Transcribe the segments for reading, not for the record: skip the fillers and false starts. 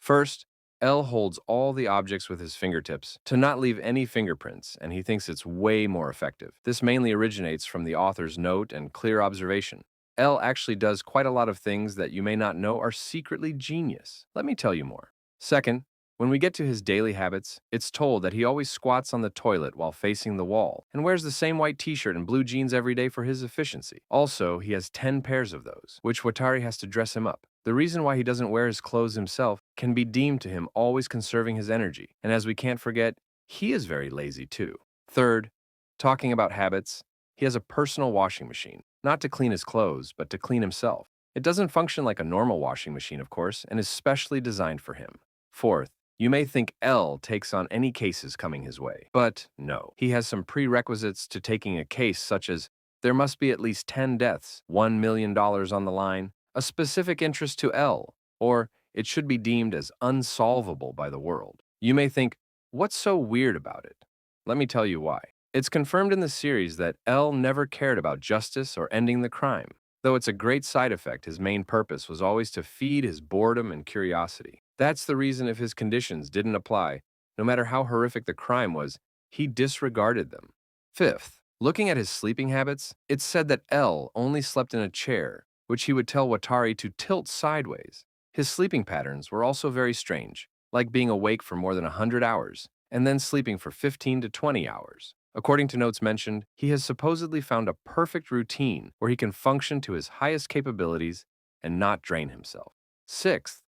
First, L holds all the objects with his fingertips to not leave any fingerprints, and he thinks it's way more effective. This mainly originates from the author's note and clear observation. L actually does quite a lot of things that you may not know are secretly genius. Let me tell you more. Second, when we get to his daily habits, it's told that he always squats on the toilet while facing the wall and wears the same white t-shirt and blue jeans every day for his efficiency. Also, he has 10 pairs of those, which Watari has to dress him up. The reason why he doesn't wear his clothes himself can be deemed to him always conserving his energy. And as we can't forget, he is very lazy too. Third, talking about habits, he has a personal washing machine, not to clean his clothes, but to clean himself. It doesn't function like a normal washing machine, of course, and is specially designed for him. Fourth, you may think L takes on any cases coming his way, but no. He has some prerequisites to taking a case, such as there must be at least 10 deaths, $1 million on the line, a specific interest to L, or it should be deemed as unsolvable by the world. You may think, what's so weird about it? Let me tell you why. It's confirmed in the series that L never cared about justice or ending the crime. Though it's a great side effect, his main purpose was always to feed his boredom and curiosity. That's the reason if his conditions didn't apply, no matter how horrific the crime was, he disregarded them. Fifth, looking at his sleeping habits, it's said that L only slept in a chair, which he would tell Watari to tilt sideways. His sleeping patterns were also very strange, like being awake for more than 100 hours, and then sleeping for 15 to 20 hours. According to notes mentioned, he has supposedly found a perfect routine where he can function to his highest capabilities and not drain himself. Sixth,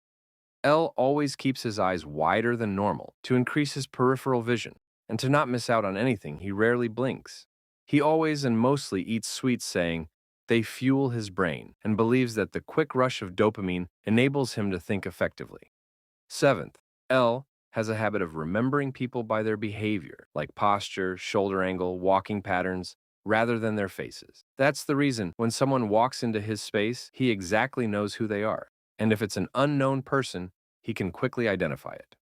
L always keeps his eyes wider than normal to increase his peripheral vision, and to not miss out on anything, he rarely blinks. He always and mostly eats sweets, saying they fuel his brain, and believes that the quick rush of dopamine enables him to think effectively. Seventh, L has a habit of remembering people by their behavior, like posture, shoulder angle, walking patterns, rather than their faces. That's the reason when someone walks into his space, he exactly knows who they are. And if it's an unknown person, he can quickly identify it.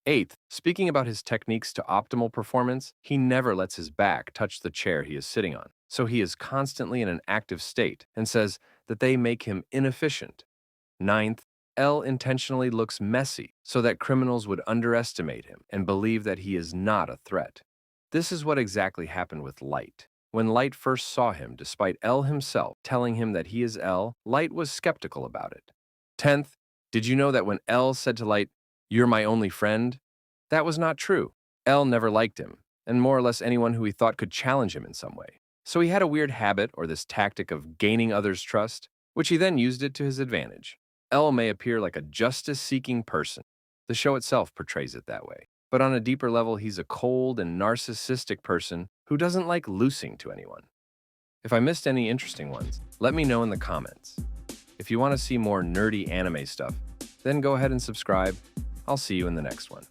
Eighth, speaking about his techniques to optimal performance, he never lets his back touch the chair he is sitting on, so he is constantly in an active state, and says that they make him inefficient. Ninth, L intentionally looks messy so that criminals would underestimate him and believe that he is not a threat. This is what exactly happened with Light. When Light first saw him, despite L himself telling him that he is L, Light was skeptical about it. 10th, did you know that when L said to Light, "You're my only friend," that was not true. L never liked him, and more or less anyone who he thought could challenge him in some way. So he had a weird habit, or this tactic of gaining others' trust, which he then used it to his advantage. L may appear like a justice-seeking person. The show itself portrays it that way. But on a deeper level, he's a cold and narcissistic person who doesn't like losing to anyone. If I missed any interesting ones, let me know in the comments. If you want to see more nerdy anime stuff, then go ahead and subscribe. I'll see you in the next one.